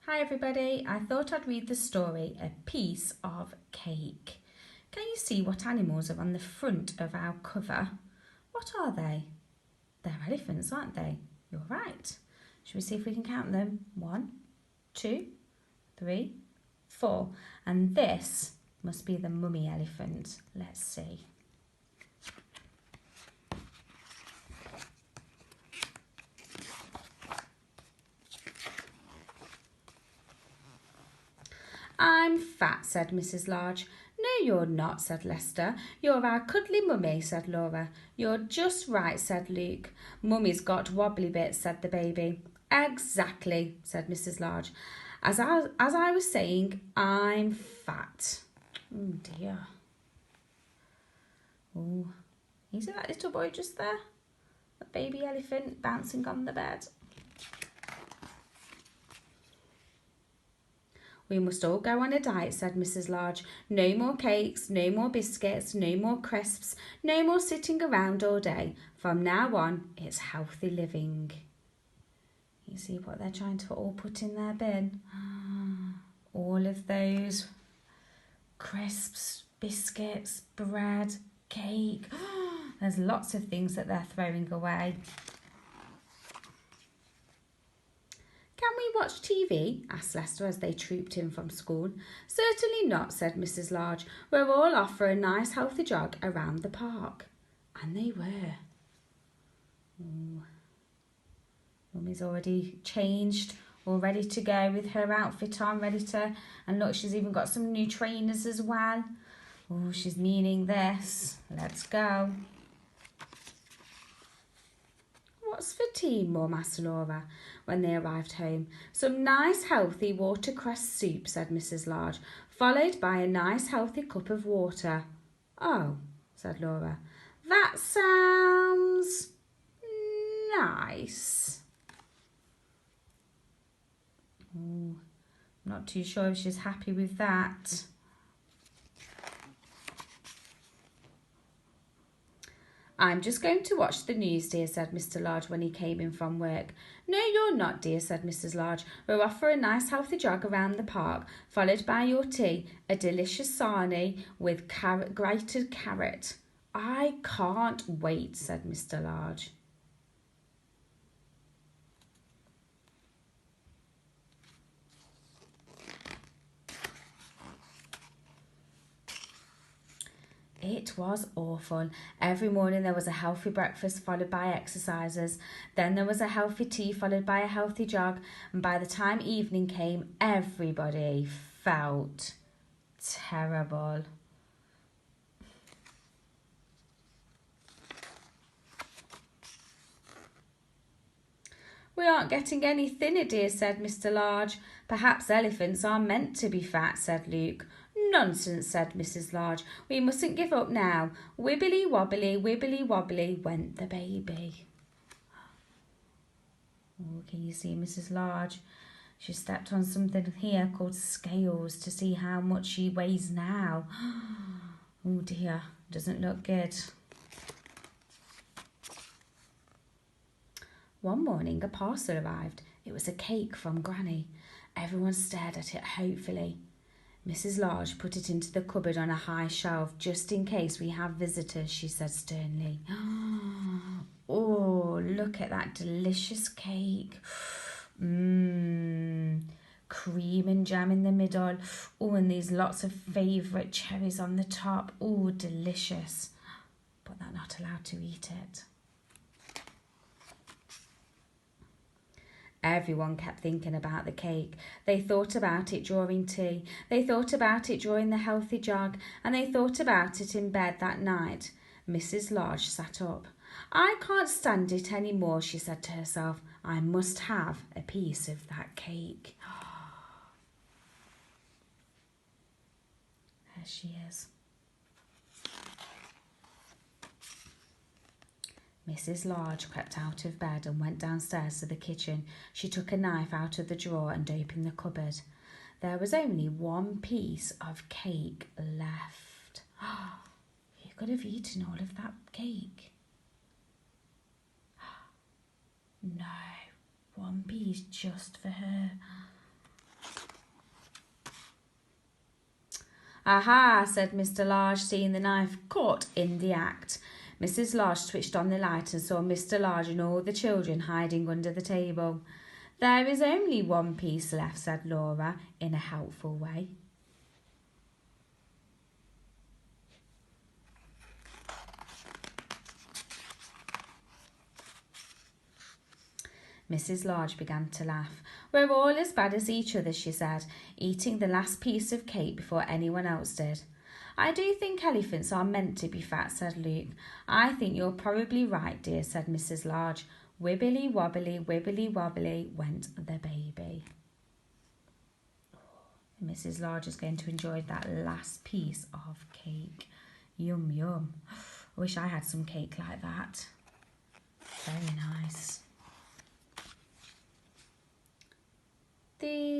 Hi everybody, I thought I'd read the story A Piece of Cake. Can you see what animals are on the front of our cover? What are they? They're elephants, aren't they? You're right. Should we see if we can count them? 1, 2, 3, 4. And this must be the mummy elephant. Let's see. I'm fat, said Mrs. Large. No, you're not, said Lester. You're our cuddly mummy, said Laura. You're just right, said Luke. Mummy's got wobbly bits, said the baby. Exactly, said Mrs. Large. As I was saying, I'm fat. Oh dear. Oh, you see that little boy just there? The baby elephant bouncing on the bed. We must all go on a diet, said Mrs. Large. No more cakes, no more biscuits, no more crisps, no more sitting around all day. From now on, it's healthy living. You see what they're trying to all put in their bin? All of those crisps, biscuits, bread, cake. There's lots of things that they're throwing away. Can we watch TV? Asked Lester as they trooped in from school. Certainly not, said Mrs. Large. We're all off for a nice healthy jog around the park. And they were. Oh. Mummy's already changed, all ready to go with her outfit on, ready to... And look, she's even got some new trainers as well. Oh, she's meaning this. Let's go. What's for tea, Mum? Asked Laura when they arrived home. Some nice healthy watercress soup, said Mrs. Large, followed by a nice healthy cup of water. Oh, said Laura, that sounds nice. Oh, not too sure if she's happy with that. I'm just going to watch the news, dear, said Mr. Large when he came in from work. No, you're not, dear, said Mrs. Large. We're off for a nice healthy jog around the park, followed by your tea, a delicious sarnie with grated carrot. I can't wait, said Mr. Large. It was awful. Every morning there was a healthy breakfast followed by exercises. Then there was a healthy tea followed by a healthy jog. And by the time evening came, everybody felt terrible. We aren't getting any thinner, dear, said Mr. Large. Perhaps elephants are meant to be fat, said Luke. Nonsense, said Mrs. Large. We mustn't give up now. Wibbly wobbly went the baby. Oh, can you see Mrs. Large? She stepped on something here called scales to see how much she weighs now. Oh dear, doesn't look good. One morning a parcel arrived. It was a cake from Granny. Everyone stared at it hopefully. Mrs. Large put it into the cupboard on a high shelf just in case we have visitors, she said sternly. Oh, look at that delicious cake. Cream and jam in the middle. Oh, and these lots of favourite cherries on the top. Oh, delicious. But they're not allowed to eat it. Everyone kept thinking about the cake. They thought about it during tea. They thought about it during the healthy jog. And they thought about it in bed that night. Mrs. Large sat up. I can't stand it any more, she said to herself. I must have a piece of that cake. There she is. Mrs. Large crept out of bed and went downstairs to the kitchen. She took a knife out of the drawer and opened the cupboard. There was only one piece of cake left. You could have eaten all of that cake. No, one piece just for her. "Aha," said Mr. Large, seeing the knife caught in the act. Mrs. Large switched on the light and saw Mr. Large and all the children hiding under the table. "There is only one piece left," said Laura, in a helpful way. Mrs. Large began to laugh. "We're all as bad as each other," she said, eating the last piece of cake before anyone else did. "I do think elephants are meant to be fat," said Luke. "I think you're probably right, dear," said Mrs. Large. Wibbly wobbly went the baby. Mrs. Large is going to enjoy that last piece of cake. Yum, yum. I wish I had some cake like that. Very nice. The